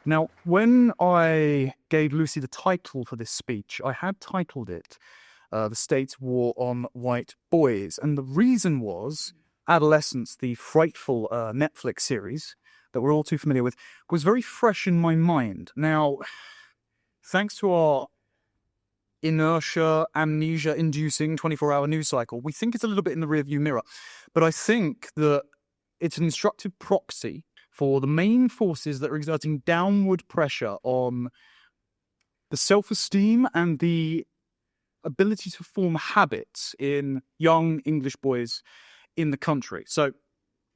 Now, when I gave Lucy the title for this speech, I had titled it The State's War on White Boys. And the reason was Adolescence, the frightful Netflix series that we're all too familiar with, was very fresh in my mind. Now, thanks to our inertia, amnesia-inducing 24-hour news cycle, we think it's a little bit in the rearview mirror. But I think that it's an instructive proxy for the main forces that are exerting downward pressure on the self-esteem and the ability to form habits in young English boys in the country. So,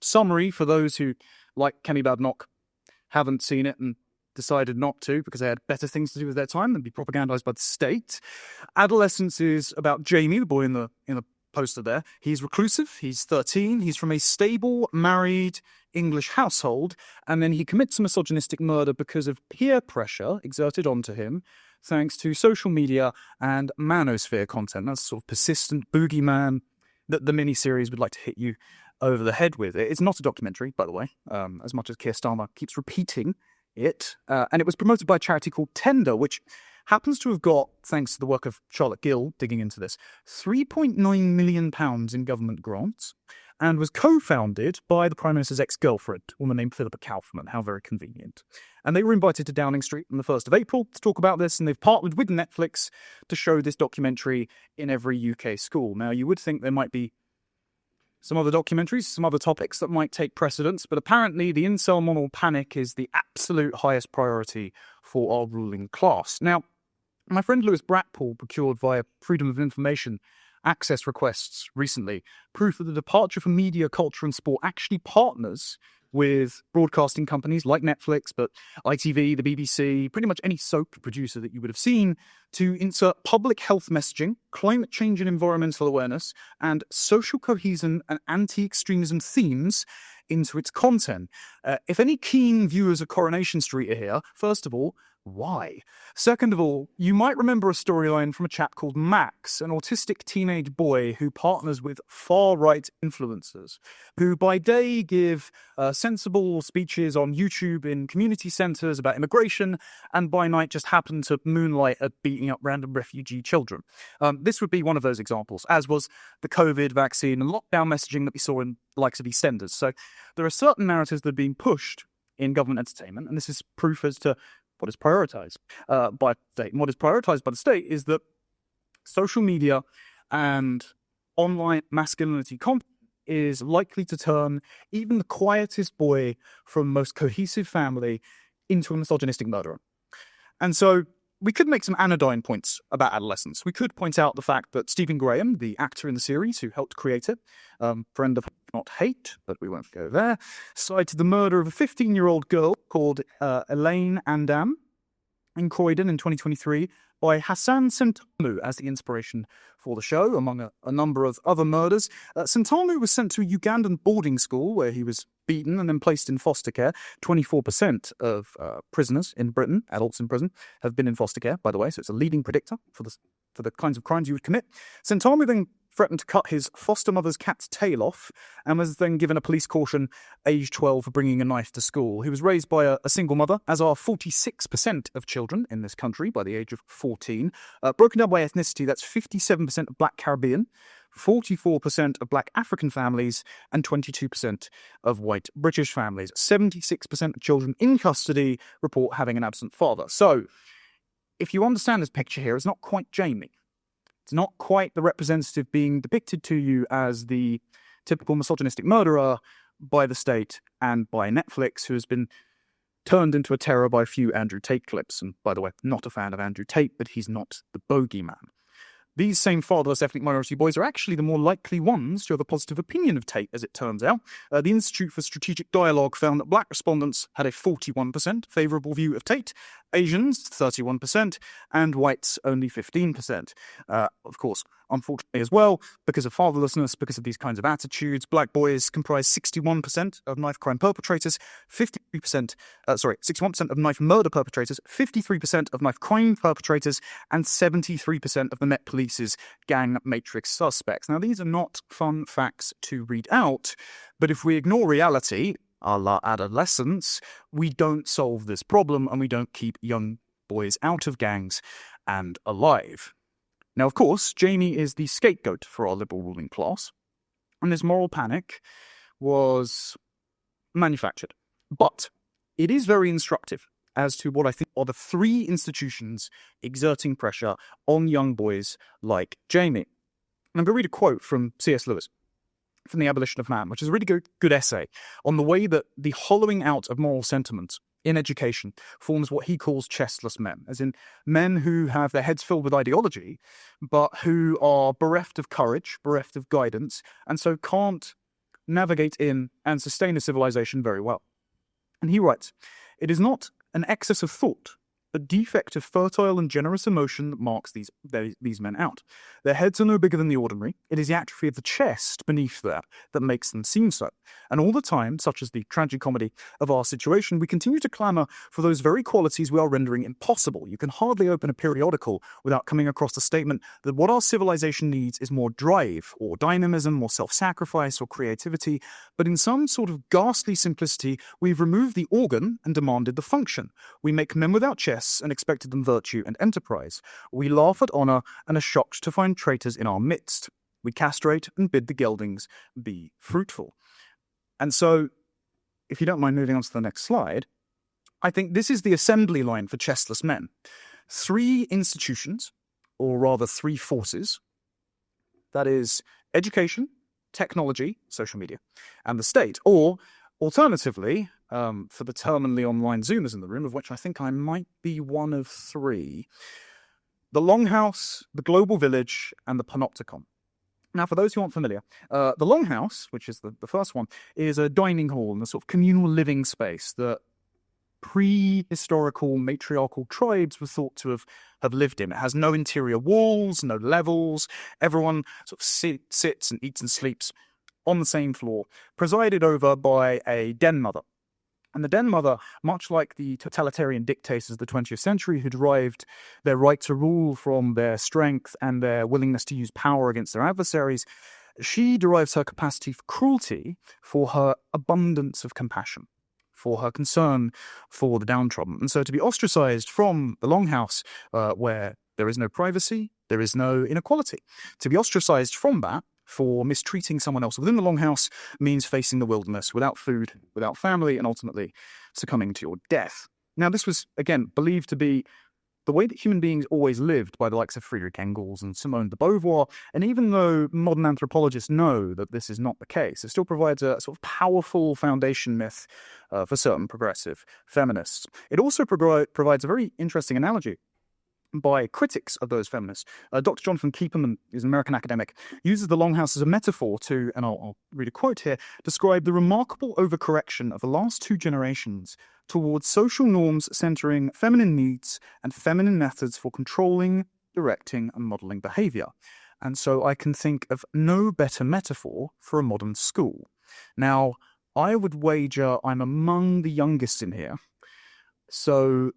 summary for those who, like Kenny Badnock, haven't seen it and decided not to because they had better things to do with their time than be propagandized by the state. Adolescence is about Jamie, the boy in the poster there. He's reclusive, he's 13, he's from a stable, married English household, and then he commits a misogynistic murder because of peer pressure exerted onto him thanks to social media and manosphere content. That's sort of persistent boogeyman that the miniseries would like to hit you over the head with. It's not a documentary, by the way, as much as Keir Starmer keeps repeating it. And it was promoted by a charity called Tender, which happens to have got, thanks to the work of Charlotte Gill digging into this, £3.9 million in government grants, and was co-founded by the Prime Minister's ex-girlfriend, a woman named Philippa Kaufman. How very convenient. And they were invited to Downing Street on the 1st of April to talk about this, and they've partnered with Netflix to show this documentary in every UK school. Now, you would think there might be some other documentaries, some other topics that might take precedence, but apparently the incel moral panic is the absolute highest priority for our ruling class. Now, my friend Lewis Bratpool procured via Freedom of Information access requests recently proof that the Departure for Media, Culture and Sport actually partners with broadcasting companies like Netflix, but ITV, the BBC, pretty much any soap producer that you would have seen, to insert public health messaging, climate change and environmental awareness, and social cohesion and anti-extremism themes into its content. If any keen viewers of Coronation Street are here, first of all, why? Second of all, you might remember a storyline from a chap called Max, an autistic teenage boy who partners with far-right influencers, who by day give sensible speeches on YouTube in community centres about immigration, and by night just happen to moonlight at beating up random refugee children. This would be one of those examples, as was the COVID vaccine and lockdown messaging that we saw in the likes of EastEnders. So there are certain narratives that are being pushed in government entertainment, and this is proof as to what is prioritised by the state. And what is prioritised by the state is that social media and online masculinity content is likely to turn even the quietest boy from most cohesive family into a misogynistic murderer. And so we could make some anodyne points about adolescence. We could point out the fact that Stephen Graham, the actor in the series who helped create it, friend of not hate, but we won't go there, cited the murder of a 15-year-old girl called Elaine Andam in Croydon in 2023 by Hassan Sentamu as the inspiration for the show, among a number of other murders. Sentamu was sent to a Ugandan boarding school where he was beaten and then placed in foster care. 24% of prisoners in Britain, adults in prison, have been in foster care, by the way, so it's a leading predictor for the kinds of crimes you would commit. Sentamu then threatened to cut his foster mother's cat's tail off and was then given a police caution aged 12 for bringing a knife to school. He was raised by a single mother, as are 46% of children in this country by the age of 14. Broken down by ethnicity, that's 57% of Black Caribbean, 44% of Black African families, and 22% of white British families. 76% of children in custody report having an absent father. So, if you understand this picture here, it's not quite Jamie. It's not quite the representative being depicted to you as the typical misogynistic murderer by the state and by Netflix, who has been turned into a terror by a few Andrew Tate clips. And by the way, not a fan of Andrew Tate, but he's not the bogeyman. These same fatherless ethnic minority boys are actually the more likely ones to have a positive opinion of Tate, as it turns out. The Institute for Strategic Dialogue found that black respondents had a 41% favourable view of Tate, Asians 31%, and whites only 15%. Of course, unfortunately as well, because of fatherlessness, because of these kinds of attitudes, black boys comprise 61% of knife crime perpetrators, 61% of knife murder perpetrators, 53% of knife crime perpetrators, and 73% of the Met Police's gang matrix suspects. Now, these are not fun facts to read out, but if we ignore reality, a la adolescence, we don't solve this problem and we don't keep young boys out of gangs and alive. Now, of course, Jamie is the scapegoat for our liberal ruling class, and this moral panic was manufactured. But it is very instructive as to what I think are the three institutions exerting pressure on young boys like Jamie. And I'm going to read a quote from C.S. Lewis from The Abolition of Man, which is a really good essay on the way that the hollowing out of moral sentiment in education forms what he calls chestless men, as in men who have their heads filled with ideology, but who are bereft of courage, bereft of guidance, and so can't navigate in and sustain a civilization very well. And he writes, "It is not an excess of thought, a defect of fertile and generous emotion that marks these men out. Their heads are no bigger than the ordinary. It is the atrophy of the chest beneath that makes them seem so. And all the time, such as the tragicomedy of our situation, we continue to clamour for those very qualities we are rendering impossible. You can hardly open a periodical without coming across the statement that what our civilization needs is more drive, or dynamism, or self-sacrifice, or creativity, but in some sort of ghastly simplicity, we've removed the organ and demanded the function. We make men without chests and expected them virtue and enterprise. We laugh at honour and are shocked to find traitors in our midst. We castrate and bid the geldings be fruitful." And so, if you don't mind moving on to the next slide, I think this is the assembly line for chestless men. Three institutions, or rather three forces, that is education, technology, social media, and the state, or alternatively, for the terminally online Zoomers in the room, of which I think I might be one of three, the Longhouse, the Global Village, and the Panopticon. Now, for those who aren't familiar, the Longhouse, which is the first one, is a dining hall and a sort of communal living space that prehistorical matriarchal tribes were thought to have lived in. It has no interior walls, no levels. Everyone sort of sits and eats and sleeps on the same floor, presided over by a den mother. And the den mother, much like the totalitarian dictators of the 20th century who derived their right to rule from their strength and their willingness to use power against their adversaries, she derives her capacity for cruelty for her abundance of compassion, for her concern for the downtrodden. And so to be ostracized from the Longhouse, where there is no privacy, there is no inequality, to be ostracized from that for mistreating someone else within the Longhouse means facing the wilderness without food, without family, and ultimately succumbing to your death. Now, this was, again, believed to be the way that human beings always lived by the likes of Friedrich Engels and Simone de Beauvoir, and even though modern anthropologists know that this is not the case, it still provides a sort of powerful foundation myth for certain progressive feminists. It also provides a very interesting analogy by critics of those feminists. Dr. Jonathan Kieperman is an American academic, uses the Longhouse as a metaphor to, and I'll read a quote here, describe the remarkable overcorrection of the last two generations towards social norms centering feminine needs and feminine methods for controlling, directing, and modeling behavior. And so I can think of no better metaphor for a modern school. Now, I would wager I'm among the youngest in here, so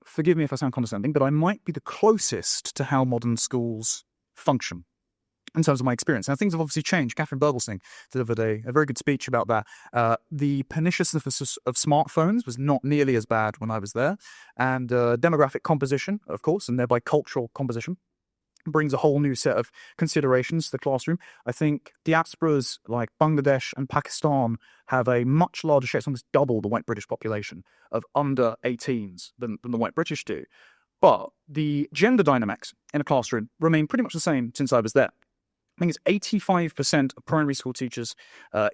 forgive me if I sound condescending, but I might be the closest to how modern schools function in terms of my experience. Now, things have obviously changed. Catherine Bergelsing delivered a very good speech about that. The perniciousness of smartphones was not nearly as bad when I was there. And demographic composition, of course, and thereby cultural composition, brings a whole new set of considerations to the classroom. I think diasporas like Bangladesh and Pakistan have a much larger share, it's almost double the white British population, of under 18s than the white British do. But the gender dynamics in a classroom remain pretty much the same since I was there. I think it's 85% of primary school teachers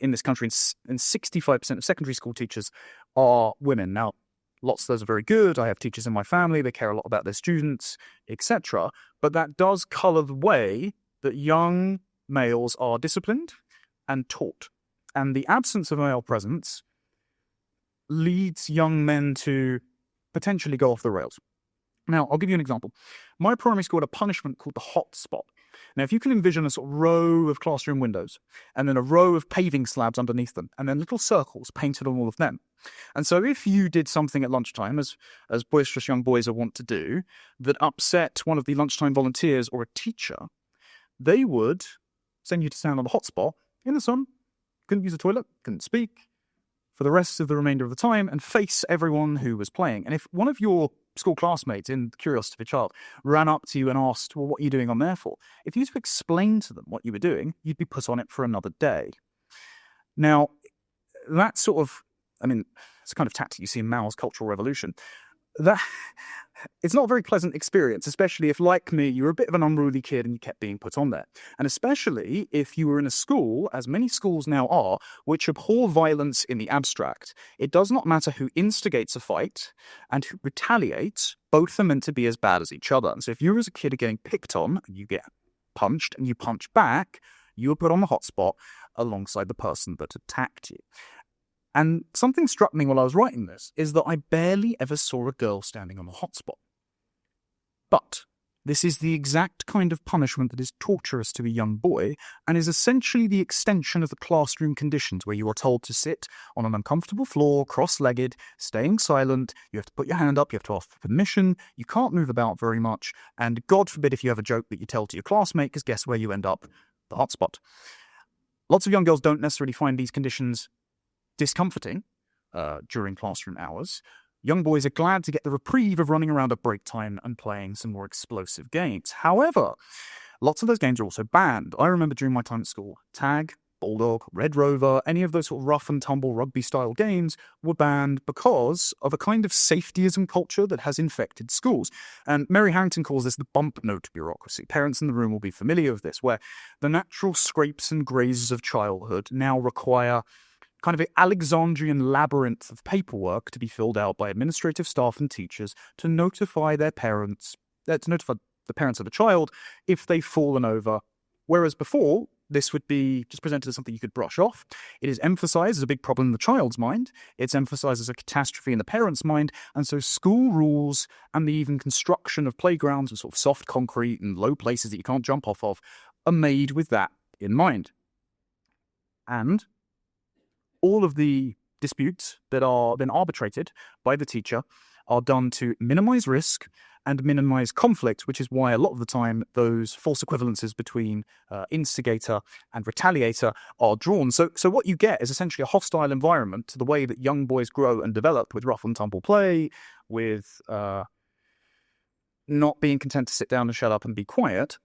in this country and 65% of secondary school teachers are women. Now, lots of those are very good. I have teachers in my family. They care a lot about their students, etc. But that does colour the way that young males are disciplined and taught. And the absence of male presence leads young men to potentially go off the rails. Now, I'll give you an example. My primary school had a punishment called the hot spot. Now, if you can envision a sort of row of classroom windows and then a row of paving slabs underneath them and then little circles painted on all of them. And so if you did something at lunchtime, as boisterous young boys are wont to do, that upset one of the lunchtime volunteers or a teacher, they would send you to stand on the hot spot in the sun, couldn't use the toilet, couldn't speak, for the rest of the remainder of the time and face everyone who was playing. And if one of your school classmates, in the curiosity of a child, ran up to you and asked, well, what are you doing on there for? If you were to explain to them what you were doing, you'd be put on it for another day. Now, that sort of, it's a kind of tactic you see in Mao's Cultural Revolution. It's not a very pleasant experience, especially if, like me, you were a bit of an unruly kid and you kept being put on there. And especially if you were in a school, as many schools now are, which abhor violence in the abstract. It does not matter who instigates a fight and who retaliates, both are meant to be as bad as each other. And so if you as a kid are getting picked on and you get punched and you punch back, you are put on the hot spot alongside the person that attacked you. And something struck me while I was writing this is that I barely ever saw a girl standing on the hotspot. But this is the exact kind of punishment that is torturous to a young boy and is essentially the extension of the classroom conditions where you are told to sit on an uncomfortable floor, cross-legged, staying silent, you have to put your hand up, you have to ask for permission, you can't move about very much, and God forbid if you have a joke that you tell to your classmate, because guess where you end up? The hotspot. Lots of young girls don't necessarily find these conditions discomforting during classroom hours. Young boys are glad to get the reprieve of running around at break time and playing some more explosive games. However, lots of those games are also banned. I remember during my time at school, tag, bulldog, red rover, any of those sort of rough and tumble rugby-style games were banned because of a kind of safetyism culture that has infected schools. And Mary Harrington calls this the bump note bureaucracy. Parents in the room will be familiar with this, where the natural scrapes and grazes of childhood now require kind of an Alexandrian labyrinth of paperwork to be filled out by administrative staff and teachers to notify their parents, to notify the parents of the child if they've fallen over. Whereas before, this would be just presented as something you could brush off. It is emphasized as a big problem in the child's mind. It's emphasized as a catastrophe in the parent's mind. And so school rules and the even construction of playgrounds with sort of soft concrete and low places that you can't jump off of are made with that in mind. And all of the disputes that are then arbitrated by the teacher are done to minimize risk and minimize conflict, which is why a lot of the time those false equivalences between instigator and retaliator are drawn. So what you get is essentially a hostile environment to the way that young boys grow and develop, with rough and tumble play, with not being content to sit down and shut up and be quiet.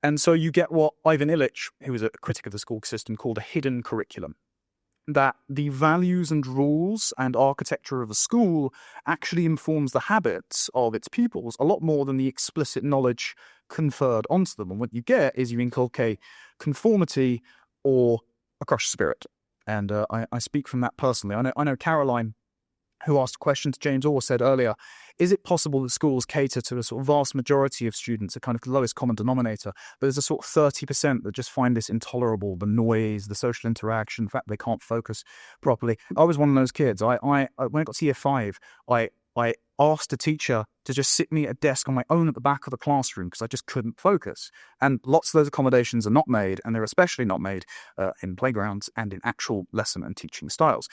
And so you get what Ivan Illich, who was a critic of the school system, called a hidden curriculum. That the values and rules and architecture of a school actually informs the habits of its pupils a lot more than the explicit knowledge conferred onto them. And what you get is you inculcate conformity or a crushed spirit. And I speak from that personally. I know Caroline, who asked a question to James Orr, said earlier, is it possible that schools cater to a sort of vast majority of students, a kind of lowest common denominator, but there's a sort of 30% that just find this intolerable, the noise, the social interaction, the fact they can't focus properly? I was one of those kids. When I got to year 5, I asked a teacher to just sit me at a desk on my own at the back of the classroom because I just couldn't focus. And lots of those accommodations are not made, and they're especially not made in playgrounds and in actual lesson and teaching styles.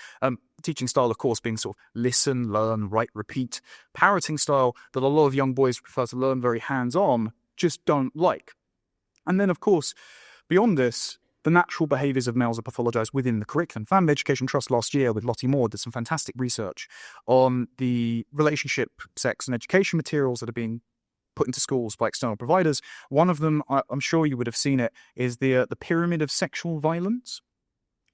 Teaching style, of course, being sort of listen, learn, write, repeat, parroting style that a lot of young boys prefer to learn very hands-on, just don't like. And then, of course, beyond this, the natural behaviours of males are pathologized within the curriculum. Family Education Trust last year with Lottie Moore did some fantastic research on the relationship, sex and education materials that are being put into schools by external providers. One of them, I'm sure you would have seen it, is the pyramid of sexual violence.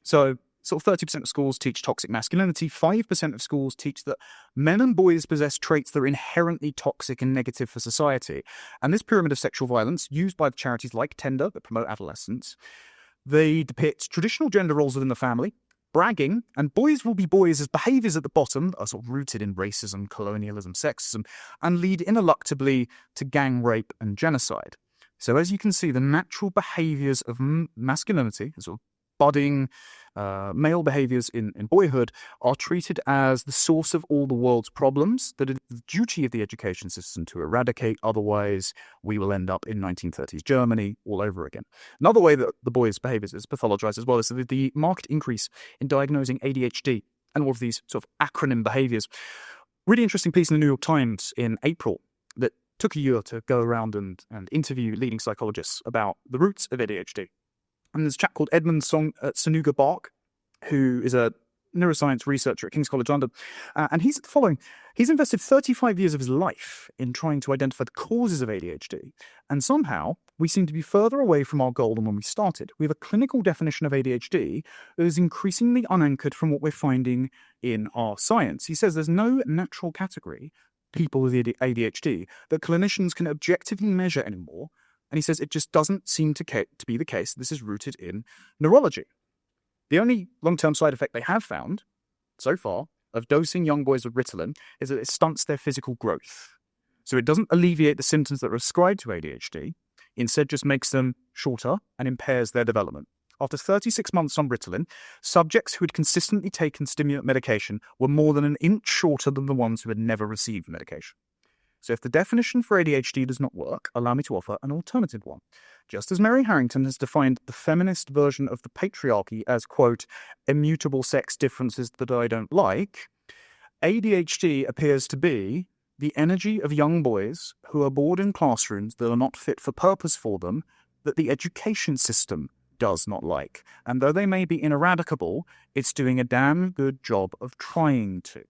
So sort of 30% of schools teach toxic masculinity. 5% of schools teach that men and boys possess traits that are inherently toxic and negative for society. And this pyramid of sexual violence, used by the charities like Tender that promote adolescence, they depict traditional gender roles within the family, bragging, and boys will be boys as behaviours at the bottom are sort of rooted in racism, colonialism, sexism, and lead ineluctably to gang rape and genocide. So as you can see, the natural behaviours of masculinity, sort of budding male behaviours in boyhood, are treated as the source of all the world's problems that it is the duty of the education system to eradicate. Otherwise, we will end up in 1930s Germany all over again. Another way that the boys' behaviours is pathologized as well is the marked increase in diagnosing ADHD and all of these sort of acronym behaviours. Really interesting piece in the New York Times in April that took a year to go around and interview leading psychologists about the roots of ADHD. And there's a chap called Edmund Sonuga Bark, who is a neuroscience researcher at King's College London, and he's invested 35 years of his life in trying to identify the causes of ADHD, and somehow we seem to be further away from our goal than when we started. We have a clinical definition of ADHD that is increasingly unanchored from what we're finding in our science. He says there's no natural category, people with ADHD, that clinicians can objectively measure anymore, and he says it just doesn't seem to be the case. This is rooted in neurology. The only long-term side effect they have found so far of dosing young boys with Ritalin is that it stunts their physical growth. So it doesn't alleviate the symptoms that are ascribed to ADHD, instead just makes them shorter and impairs their development. After 36 months on Ritalin, subjects who had consistently taken stimulant medication were more than an inch shorter than the ones who had never received medication. So if the definition for ADHD does not work, allow me to offer an alternative one. Just as Mary Harrington has defined the feminist version of the patriarchy as, quote, immutable sex differences that I don't like, ADHD appears to be the energy of young boys who are bored in classrooms that are not fit for purpose for them, that the education system does not like. And though they may be ineradicable, it's doing a damn good job of trying to.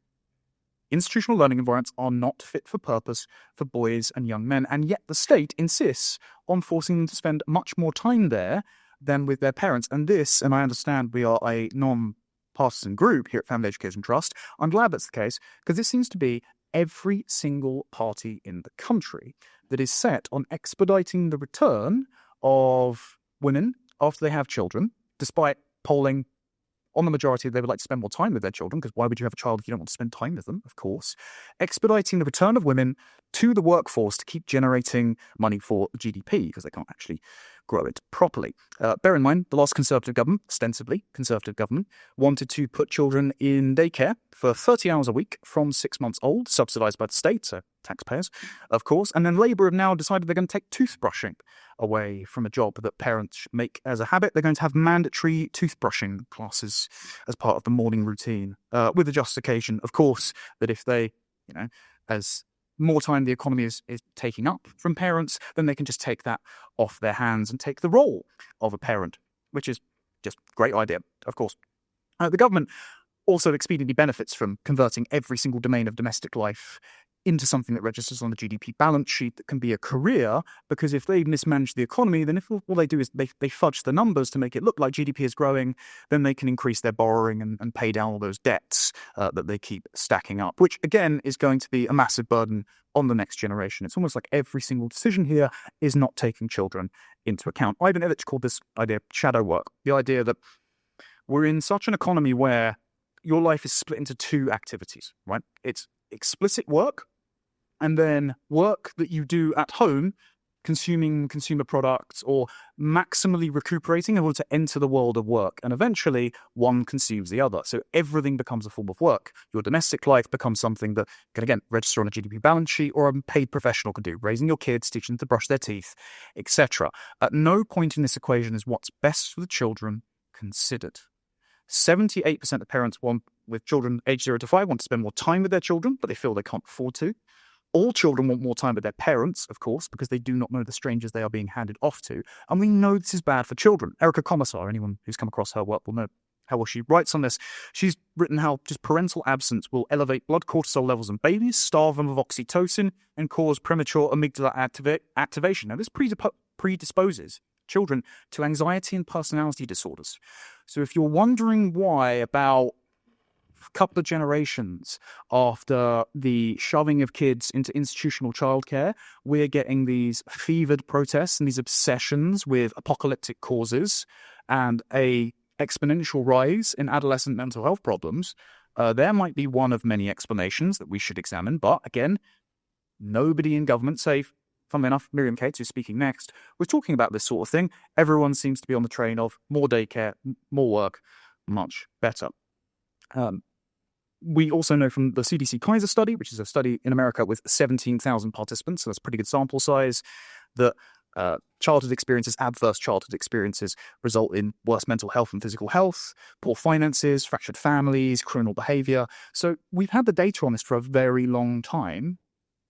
Institutional learning environments are not fit for purpose for boys and young men, and yet the state insists on forcing them to spend much more time there than with their parents. And this, and I understand we are a non-partisan group here at Family Education Trust, I'm glad that's the case, because this seems to be every single party in the country that is set on expediting the return of women after they have children, despite polling on the majority, they would like to spend more time with their children, because why would you have a child if you don't want to spend time with them, of course. Expediting the return of women to the workforce to keep generating money for GDP, because they can't actually grow it properly. Bear in mind, the last Conservative government, ostensibly Conservative government, wanted to put children in daycare for 30 hours a week from 6 months old, subsidised by the state, so taxpayers, of course. And then Labour have now decided they're going to take toothbrushing away from a job that parents make as a habit. They're going to have mandatory toothbrushing classes as part of the morning routine, with the justification, of course, that if they, as more time the economy is taking up from parents, then they can just take that off their hands and take the role of a parent, which is just a great idea, of course. The government also expediently benefits from converting every single domain of domestic life into something that registers on the GDP balance sheet that can be a career, because if they mismanage the economy, then if all they do is they fudge the numbers to make it look like GDP is growing, then they can increase their borrowing and pay down all those debts that they keep stacking up, which again is going to be a massive burden on the next generation. It's almost like every single decision here is not taking children into account. Ivan Illich called this idea shadow work, the idea that we're in such an economy where your life is split into two activities, right? It's explicit work, and then work that you do at home, consuming consumer products or maximally recuperating in order to enter the world of work. And eventually, one consumes the other. So everything becomes a form of work. Your domestic life becomes something that can, again, register on a GDP balance sheet, or a paid professional can do, raising your kids, teaching them to brush their teeth, etc. At no point in this equation is what's best for the children considered. 78% of parents with children aged 0 to 5 want to spend more time with their children, but they feel they can't afford to. All children want more time with their parents, of course, because they do not know the strangers they are being handed off to. And we know this is bad for children. Erica Commissar, anyone who's come across her work will know how well she writes on this. She's written how just parental absence will elevate blood cortisol levels in babies, starve them of oxytocin, and cause premature amygdala activation. Now, this predisposes children to anxiety and personality disorders. So if you're wondering why about a couple of generations after the shoving of kids into institutional childcare, we're getting these fevered protests and these obsessions with apocalyptic causes and a exponential rise in adolescent mental health problems, there might be one of many explanations that we should examine. But again, nobody in government, save, funnily enough, Miriam Cates, who's speaking next, was talking about this sort of thing. Everyone seems to be on the train of more daycare, more work, much better. We also know from the CDC Kaiser study, which is a study in America with 17,000 participants, so that's a pretty good sample size, that childhood experiences, adverse childhood experiences, result in worse mental health and physical health, poor finances, fractured families, criminal behavior. So we've had the data on this for a very long time.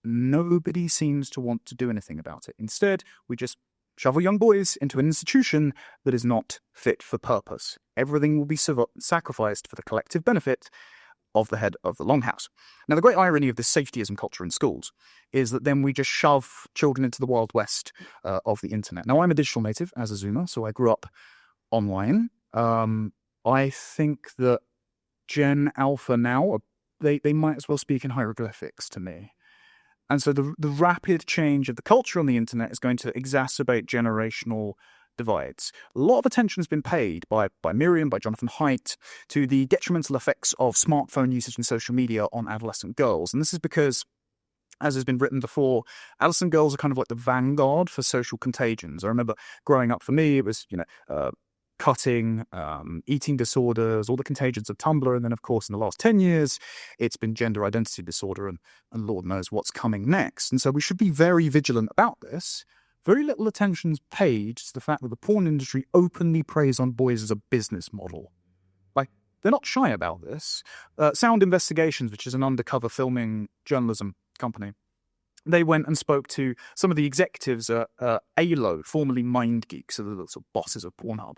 Nobody seems to want to do anything about it. Instead, we just shovel young boys into an institution that is not fit for purpose. Everything will be sacrificed for the collective benefit of the head of the Longhouse. Now, the great irony of this safetyism culture in schools is that then we just shove children into the Wild West of the internet. Now, I'm a digital native as a Zoomer, so I grew up online. I think that Gen Alpha now, they might as well speak in hieroglyphics to me. And so the rapid change of the culture on the internet is going to exacerbate generational divides. A lot of attention has been paid by Miriam, by Jonathan Haidt, to the detrimental effects of smartphone usage and social media on adolescent girls. And this is because, as has been written before, adolescent girls are kind of like the vanguard for social contagions. I remember growing up, for me, it was, cutting, eating disorders, all the contagions of Tumblr. And then, of course, in the last 10 years, it's been gender identity disorder, and Lord knows what's coming next. And so we should be very vigilant about this. Very little attention's paid to the fact that the porn industry openly preys on boys as a business model. Like, they're not shy about this. Sound Investigations, which is an undercover filming journalism company, they went and spoke to some of the executives at ALO, formerly MindGeek, so the sort of bosses of Pornhub.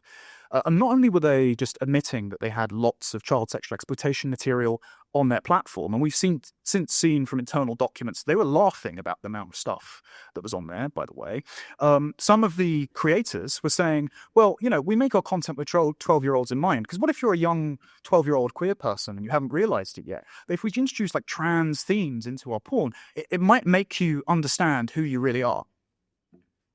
And not only were they just admitting that they had lots of child sexual exploitation material on their platform, and we've since seen from internal documents, they were laughing about the amount of stuff that was on there, by the way. Some of the creators were saying, well, we make our content with 12-year-olds in mind, because what if you're a young 12-year-old queer person and you haven't realized it yet? But if we introduce like trans themes into our porn, it might make you understand who you really are.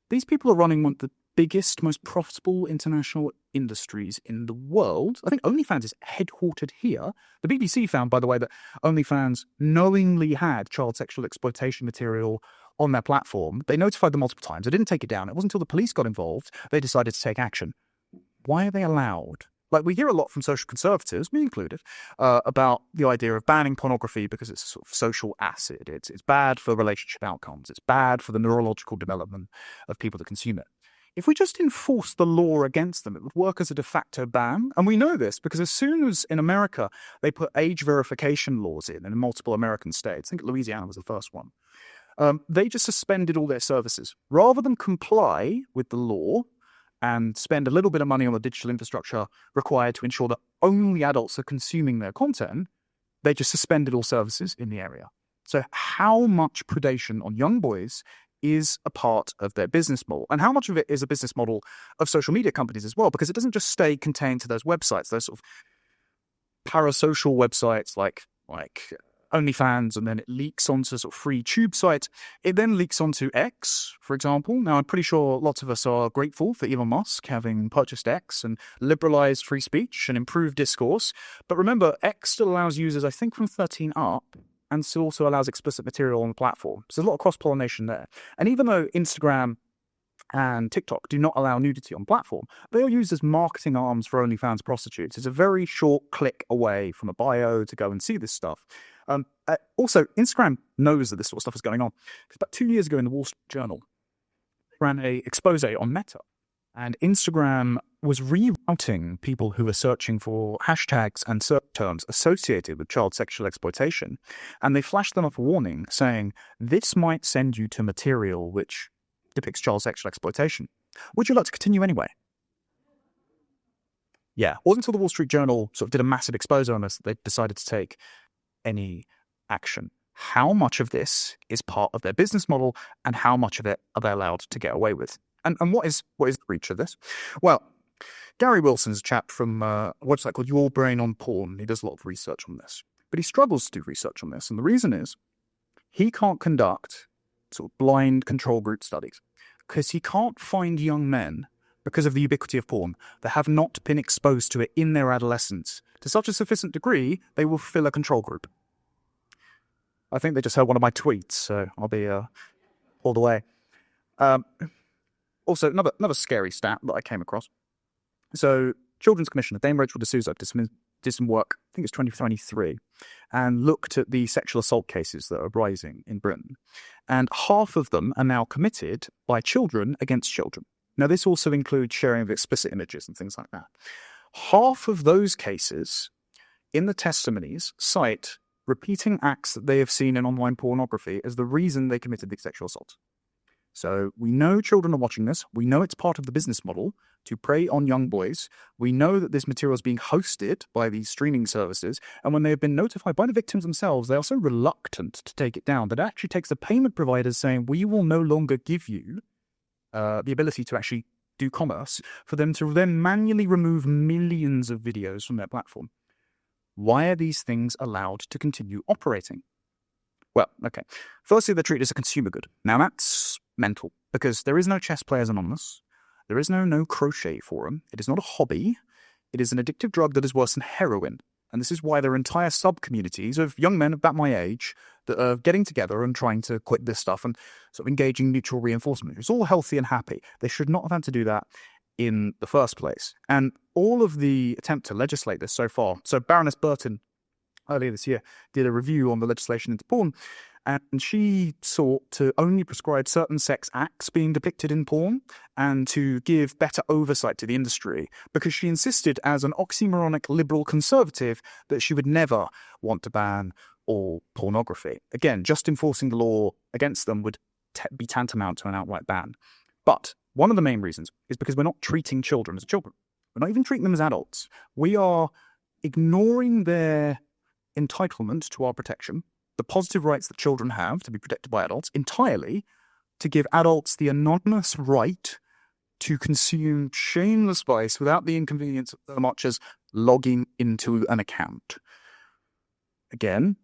These people are running one of the biggest, most profitable international industries in the world. I think OnlyFans is headquartered here. The BBC found, by the way, that OnlyFans knowingly had child sexual exploitation material on their platform. They notified them multiple times. They didn't take it down. It wasn't until the police got involved they decided to take action. Why are they allowed? Like, we hear a lot from social conservatives, me included, about the idea of banning pornography because it's a sort of social acid. It's bad for relationship outcomes. It's bad for the neurological development of people that consume it. If we just enforce the law against them, it would work as a de facto ban. And we know this because as soon as in America they put age verification laws in multiple American states, I think Louisiana was the first one, they just suspended all their services. Rather than comply with the law and spend a little bit of money on the digital infrastructure required to ensure that only adults are consuming their content, they just suspended all services in the area. So how much predation on young boys is a part of their business model, and how much of it is a business model of social media companies as well, because it doesn't just stay contained to those websites, those sort of parasocial websites like OnlyFans, and then it leaks onto sort of free tube sites. It then leaks onto X, for example. Now, I'm pretty sure lots of us are grateful for Elon Musk having purchased X and liberalized free speech and improved discourse. But remember, X still allows users, I think, from 13 up, and still also allows explicit material on the platform. So there's a lot of cross-pollination there. And even though Instagram and TikTok do not allow nudity on platform, they are used as marketing arms for OnlyFans prostitutes. It's a very short click away from a bio to go and see this stuff. Also, Instagram knows that this sort of stuff is going on. Because about 2 years ago in the Wall Street Journal, ran a expose on Meta. And Instagram was rerouting people who were searching for hashtags and search terms associated with child sexual exploitation. And they flashed them up a warning saying, this might send you to material which depicts child sexual exploitation. Would you like to continue anyway? Yeah, it wasn't until the Wall Street Journal sort of did a massive expose on this that they decided to take any action. How much of this is part of their business model, and how much of it are they allowed to get away with? And what is the reach of this? Well, Gary Wilson's a chap from a website called Your Brain on Porn. He does a lot of research on this. But he struggles to do research on this. And the reason is he can't conduct sort of blind control group studies because he can't find young men, because of the ubiquity of porn, that have not been exposed to it in their adolescence to such a sufficient degree they will fill a control group. I think they just heard one of my tweets, so I'll be all the way. Also, another scary stat that I came across. So, Children's Commissioner Dame Rachel D'Souza did some work, I think it's 2023, and looked at the sexual assault cases that are rising in Britain. And half of them are now committed by children against children. Now, this also includes sharing of explicit images and things like that. Half of those cases in the testimonies cite repeating acts that they have seen in online pornography as the reason they committed the sexual assault. So we know children are watching this. We know it's part of the business model to prey on young boys. We know that this material is being hosted by these streaming services. And when they have been notified by the victims themselves, they are so reluctant to take it down that it actually takes the payment providers saying, we will no longer give you the ability to actually do commerce, for them to then manually remove millions of videos from their platform. Why are these things allowed to continue operating? Well, okay. Firstly, they're treated as a consumer good. Now, that's mental, because there is no Chess Players Anonymous. There is no crochet forum. It is not a hobby. It is an addictive drug that is worse than heroin. And this is why there are entire sub-communities of young men about my age that are getting together and trying to quit this stuff and sort of engaging mutual reinforcement. It's all healthy and happy. They should not have had to do that in the first place. And all of the attempt to legislate this so far. So Baroness Burton, earlier this year, did a review on the legislation into porn, and she sought to only prescribe certain sex acts being depicted in porn and to give better oversight to the industry, because she insisted, as an oxymoronic liberal conservative, that she would never want to ban all pornography. Again, just enforcing the law against them would be tantamount to an outright ban. But one of the main reasons is because we're not treating children as children. We're not even treating them as adults. We are ignoring their entitlement to our protection, the positive rights that children have to be protected by adults, entirely to give adults the anonymous right to consume shameless vice without the inconvenience of so much as logging into an account. Again,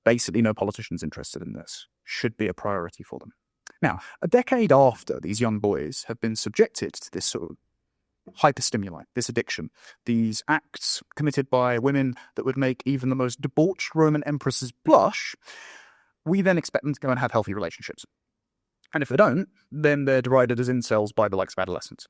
basically no politicians interested in this. Should be a priority for them. Now, a decade after these young boys have been subjected to this sort of hyperstimuli, this addiction, these acts committed by women that would make even the most debauched Roman empresses blush, we then expect them to go and have healthy relationships. And if they don't, then they're derided as incels by the likes of adolescents.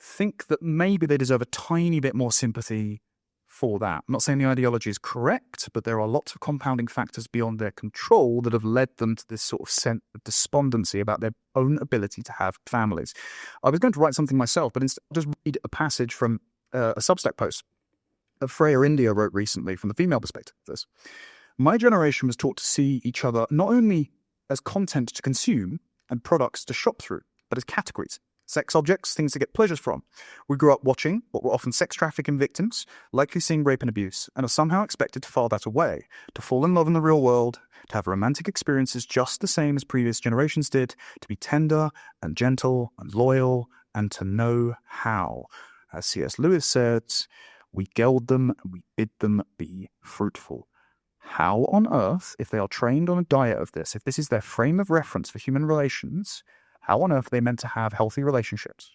Think that maybe they deserve a tiny bit more sympathy for that. I'm not saying the ideology is correct, but there are lots of compounding factors beyond their control that have led them to this sort of sense of despondency about their own ability to have families. I was going to write something myself, but instead I'll just read a passage from a Substack post that Freya India wrote recently from the female perspective of this. My generation was taught to see each other not only as content to consume and products to shop through, but as categories. Sex objects, things to get pleasures from. We grew up watching what were often sex trafficking victims, likely seeing rape and abuse, and are somehow expected to file that away, to fall in love in the real world, to have romantic experiences just the same as previous generations did, to be tender and gentle and loyal, and to know how. As C.S. Lewis says, we geld them and we bid them be fruitful. How on earth, if they are trained on a diet of this, if this is their frame of reference for human relations, how on earth are they meant to have healthy relationships?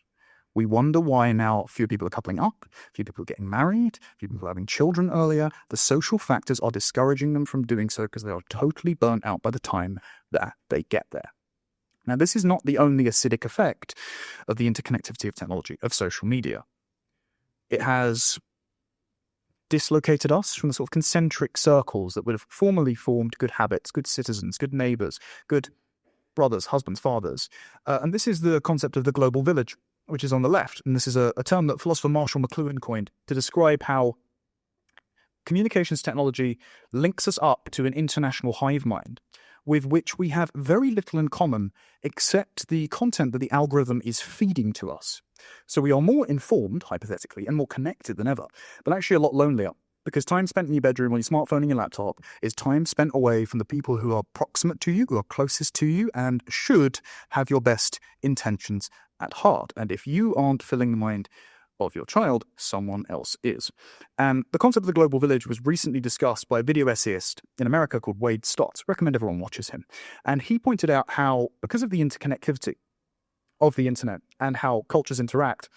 We wonder why now fewer people are coupling up, fewer people are getting married, fewer people are having children earlier. The social factors are discouraging them from doing so because they are totally burnt out by the time that they get there. Now, this is not the only acidic effect of the interconnectivity of technology, of social media. It has dislocated us from the sort of concentric circles that would have formerly formed good habits, good citizens, good neighbours, good brothers, husbands, fathers. And this is the concept of the global village, which is on the left. And this is a term that philosopher Marshall McLuhan coined to describe how communications technology links us up to an international hive mind with which we have very little in common except the content that the algorithm is feeding to us. So we are more informed, hypothetically, and more connected than ever, but actually a lot lonelier. Because time spent in your bedroom on your smartphone and your laptop is time spent away from the people who are proximate to you, who are closest to you, and should have your best intentions at heart. And if you aren't filling the mind of your child, someone else is. And the concept of the global village was recently discussed by a video essayist in America called Wade Stott. Recommend everyone watches him. And he pointed out how, because of the interconnectivity of the internet and how cultures interact,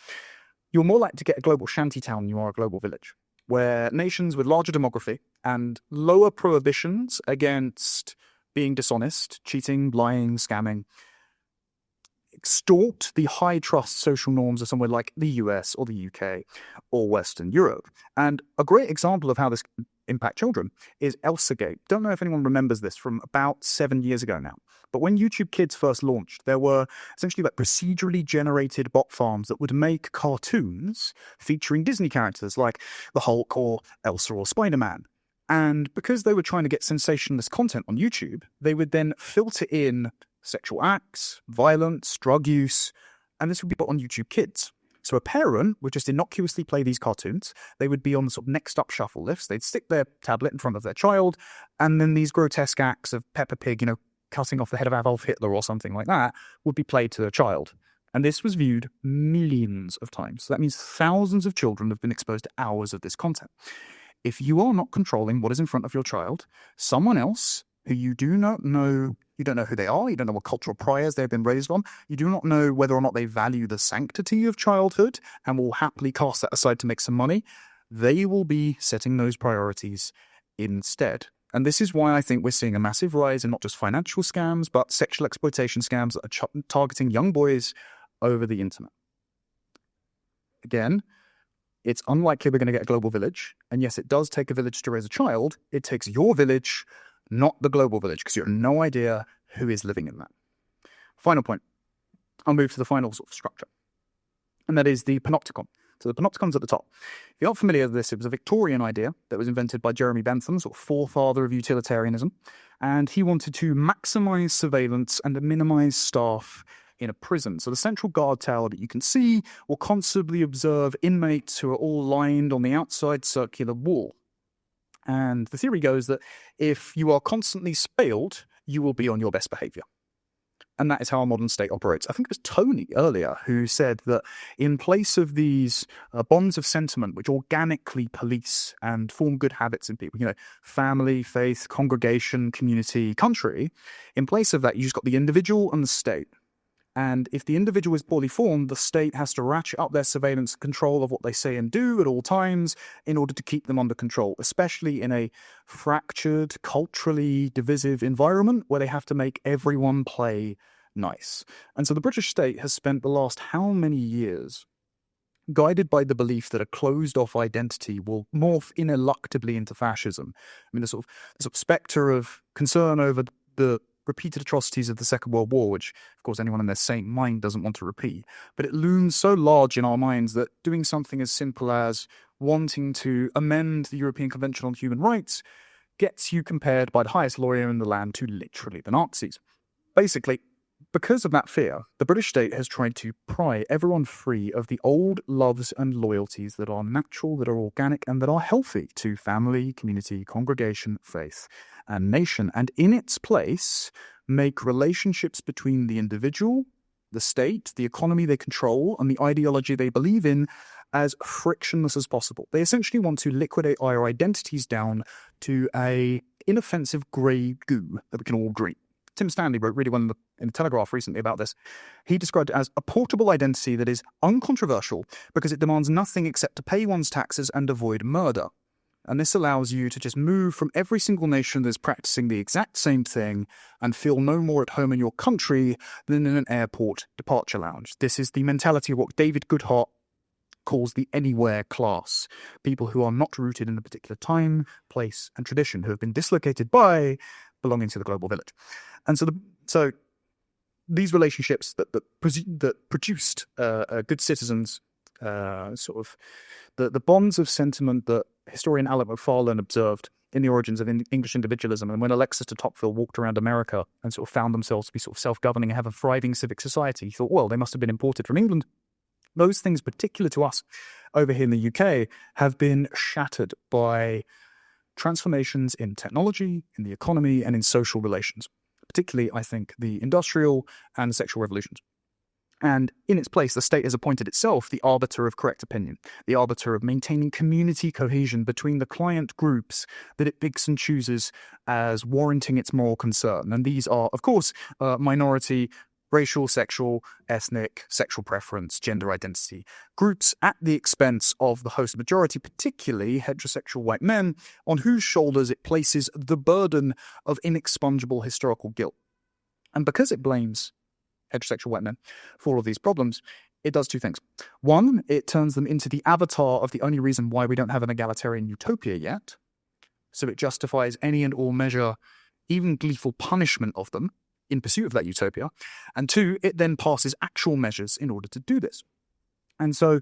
you're more likely to get a global shantytown than you are a global village, where nations with larger demography and lower prohibitions against being dishonest, cheating, lying, scamming, extort the high-trust social norms of somewhere like the US or the UK or Western Europe. And a great example of how this can impact children is ElsaGate. Don't know if anyone remembers this from about 7 years ago now. But when YouTube Kids first launched, there were essentially like procedurally generated bot farms that would make cartoons featuring Disney characters like the Hulk or Elsa or Spider-Man. And because they were trying to get sensationalist content on YouTube, they would then filter in sexual acts, violence, drug use, and this would be put on YouTube Kids. So a parent would just innocuously play these cartoons. They would be on the sort of next up shuffle list. They'd stick their tablet in front of their child, and then these grotesque acts of Peppa Pig, cutting off the head of Adolf Hitler or something like that, would be played to their child. And this was viewed millions of times. So that means thousands of children have been exposed to hours of this content. If you are not controlling what is in front of your child, someone else who you do not know, you don't know who they are, you don't know what cultural priors they've been raised on, you do not know whether or not they value the sanctity of childhood and will happily cast that aside to make some money, they will be setting those priorities instead. And this is why I think we're seeing a massive rise in not just financial scams, but sexual exploitation scams that are targeting young boys over the internet. Again, it's unlikely we're going to get a global village. And yes, it does take a village to raise a child. It takes your village, not the global village, because you have no idea who is living in that. Final point. I'll move to the final sort of structure. And that is the Panopticon. So the Panopticon's at the top. If you're not familiar with this, it was a Victorian idea that was invented by Jeremy Bentham, sort of forefather of utilitarianism. And he wanted to maximize surveillance and minimize staff in a prison. So the central guard tower that you can see will constantly observe inmates who are all lined on the outside circular wall. And the theory goes that if you are constantly surveilled, you will be on your best behavior. And that is how our modern state operates. I think it was Tony earlier who said that in place of these bonds of sentiment which organically police and form good habits in people, family, faith, congregation, community, country, in place of that, you just got the individual and the state. And if the individual is poorly formed, the state has to ratchet up their surveillance and control of what they say and do at all times in order to keep them under control, especially in a fractured, culturally divisive environment where they have to make everyone play nice. And so the British state has spent the last how many years guided by the belief that a closed-off identity will morph ineluctably into fascism. I mean, the sort of spectre of concern over the repeated atrocities of the Second World War, which, of course, anyone in their sane mind doesn't want to repeat. But it looms so large in our minds that doing something as simple as wanting to amend the European Convention on Human Rights gets you compared by the highest lawyer in the land to literally the Nazis. Basically, because of that fear, the British state has tried to pry everyone free of the old loves and loyalties that are natural, that are organic, and that are healthy to family, community, congregation, faith, and nation, and in its place, make relationships between the individual, the state, the economy they control, and the ideology they believe in as frictionless as possible. They essentially want to liquidate our identities down to a inoffensive grey goo that we can all drink. Tim Stanley wrote really well in the Telegraph recently about this. He described it as a portable identity that is uncontroversial because it demands nothing except to pay one's taxes and avoid murder. And this allows you to just move from every single nation that's practicing the exact same thing and feel no more at home in your country than in an airport departure lounge. This is the mentality of what David Goodhart calls the anywhere class. People who are not rooted in a particular time, place, and tradition, who have been dislocated by belonging to the global village. And so these relationships that produced good citizens, sort of the bonds of sentiment that historian Alec Macfarlane observed in the origins of English individualism, and when Alexis de Tocqueville walked around America and sort of found themselves to be sort of self-governing and have a thriving civic society, he thought, well, they must have been imported from England. Those things particular to us over here in the UK have been shattered by transformations in technology, in the economy, and in social relations. Particularly, I think, the industrial and sexual revolutions. And in its place, the state has appointed itself the arbiter of correct opinion, the arbiter of maintaining community cohesion between the client groups that it picks and chooses as warranting its moral concern. And these are, of course, minority, racial, sexual, ethnic, sexual preference, gender identity groups at the expense of the host majority, particularly heterosexual white men, on whose shoulders it places the burden of inexpungible historical guilt. And because it blames heterosexual white men for all of these problems, it does two things. One, it turns them into the avatar of the only reason why we don't have an egalitarian utopia yet. So it justifies any and all measure, even gleeful punishment of them, in pursuit of that utopia. And two, it then passes actual measures in order to do this. And so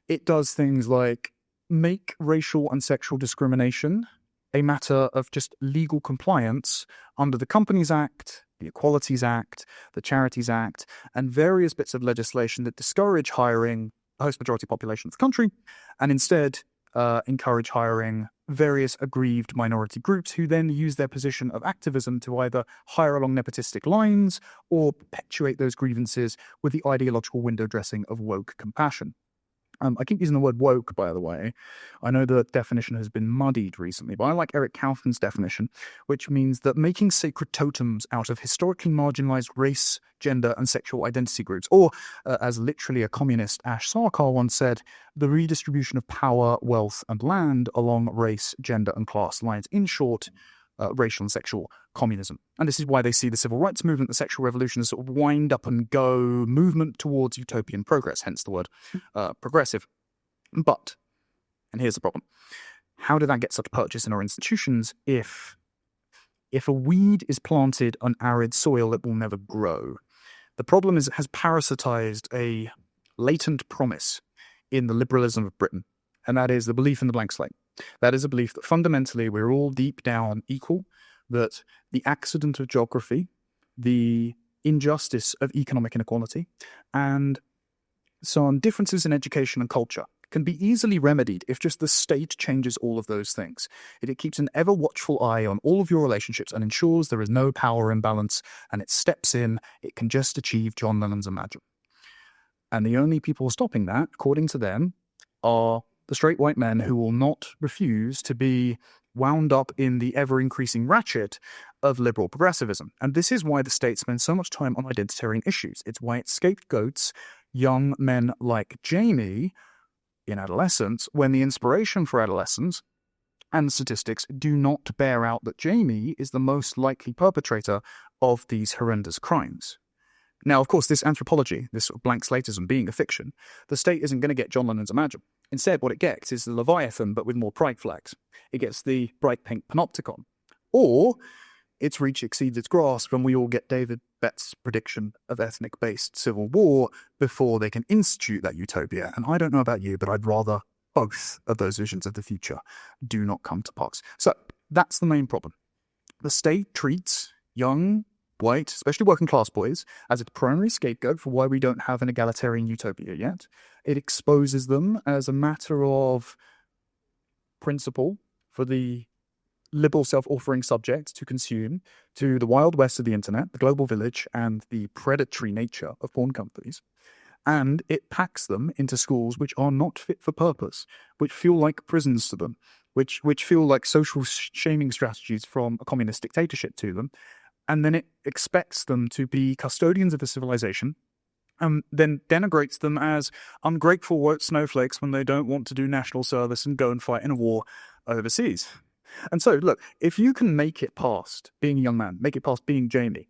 it does things like make racial and sexual discrimination a matter of just legal compliance under the Companies Act the Equalities Act, the Charities Act, and various bits of legislation that discourage hiring the host majority population of the country and instead encourage hiring various aggrieved minority groups who then use their position of activism to either hire along nepotistic lines or perpetuate those grievances with the ideological window dressing of woke compassion. I keep using the word woke, by the way. I know the definition has been muddied recently, but I like Eric Kaufman's definition, which means that making sacred totems out of historically marginalized race, gender, and sexual identity groups, or, as literally a communist Ash Sarkar once said, the redistribution of power, wealth, and land along race, gender, and class lines. In short, racial and sexual communism. And this is why they see the civil rights movement, the sexual revolution, as sort of wind up and go movement towards utopian progress, hence the word progressive. But, and here's the problem, how did that get such purchase in our institutions if a weed is planted on arid soil, it will never grow? The problem is it has parasitized a latent promise in the liberalism of Britain, and that is the belief in the blank slate. That is a belief that fundamentally we're all deep down equal, that the accident of geography, the injustice of economic inequality, and some differences in education and culture can be easily remedied if just the state changes all of those things. It keeps an ever-watchful eye on all of your relationships and ensures there is no power imbalance, and it steps in, it can just achieve John Lennon's Imagine. And the only people stopping that, according to them, are the straight white men who will not refuse to be wound up in the ever-increasing ratchet of liberal progressivism. And this is why the state spends so much time on identitarian issues. It's why it scapegoats young men like Jamie in adolescence, when the inspiration for adolescence and the statistics do not bear out that Jamie is the most likely perpetrator of these horrendous crimes. Now, of course, this anthropology, this sort of blank slatism being a fiction, the state isn't going to get John Lennon's Imagine. Instead, what it gets is the Leviathan, but with more pride flags. It gets the bright pink Panopticon. Or its reach exceeds its grasp when we all get David Bett's prediction of ethnic-based civil war before they can institute that utopia. And I don't know about you, but I'd rather both of those visions of the future do not come to pass. So that's the main problem. The state treats young, white, especially working class boys, as its primary scapegoat for why we don't have an egalitarian utopia yet. It exposes them as a matter of principle for the liberal self-offering subject to consume to the wild west of the internet, the global village, and the predatory nature of porn companies. And it packs them into schools which are not fit for purpose, which feel like prisons to them, which feel like social shaming strategies from a communist dictatorship to them. And then it expects them to be custodians of a civilization, and then denigrates them as ungrateful woke snowflakes when they don't want to do national service and go and fight in a war overseas. And so, look, if you can make it past being a young man, make it past being Jamie,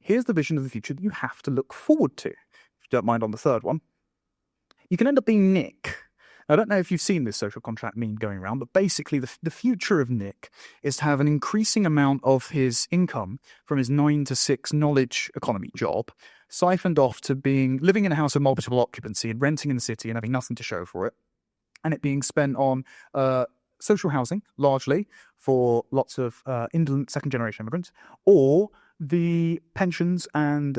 here's the vision of the future that you have to look forward to. If you don't mind on the third one, you can end up being Nick. I don't know if you've seen this social contract meme going around, but basically the future of Nick is to have an increasing amount of his income from his 9 to 6 knowledge economy job siphoned off to living in a house of multiple occupancy and renting in the city and having nothing to show for it, and it being spent on social housing, largely for lots of indolent second-generation immigrants, or the pensions and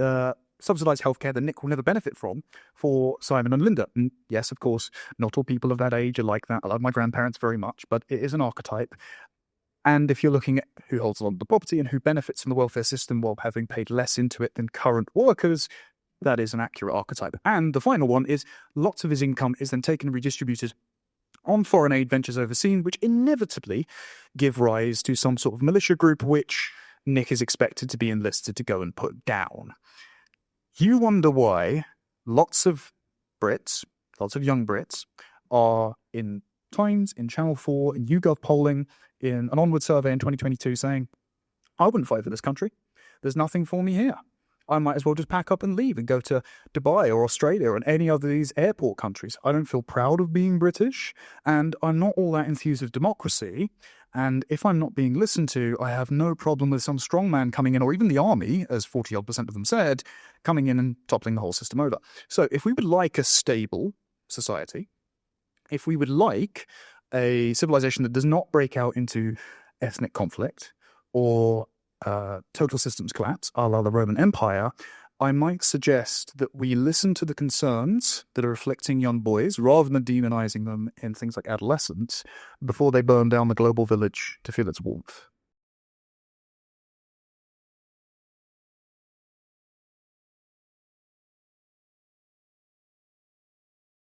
subsidised healthcare that Nick will never benefit from for Simon and Linda. And yes, of course, not all people of that age are like that. I love my grandparents very much, but it is an archetype. And if you're looking at who holds a lot of the property and who benefits from the welfare system while having paid less into it than current workers, that is an accurate archetype. And the final one is lots of his income is then taken and redistributed on foreign aid ventures overseas, which inevitably give rise to some sort of militia group which Nick is expected to be enlisted to go and put down. You wonder why lots of Brits, lots of young Brits, are in Times, in Channel 4, in YouGov polling, in an Onward survey in 2022 saying, I wouldn't fight for this country. There's nothing for me here. I might as well just pack up and leave and go to Dubai or Australia or any other of these airport countries. I don't feel proud of being British, and I'm not all that enthused with democracy. And if I'm not being listened to, I have no problem with some strongman coming in, or even the army, as 40-odd% of them said, coming in and toppling the whole system over. So if we would like a stable society, if we would like a civilization that does not break out into ethnic conflict or total systems collapse, a la the Roman Empire, I might suggest that we listen to the concerns that are afflicting young boys rather than demonizing them in things like adolescence before they burn down the global village to feel its warmth.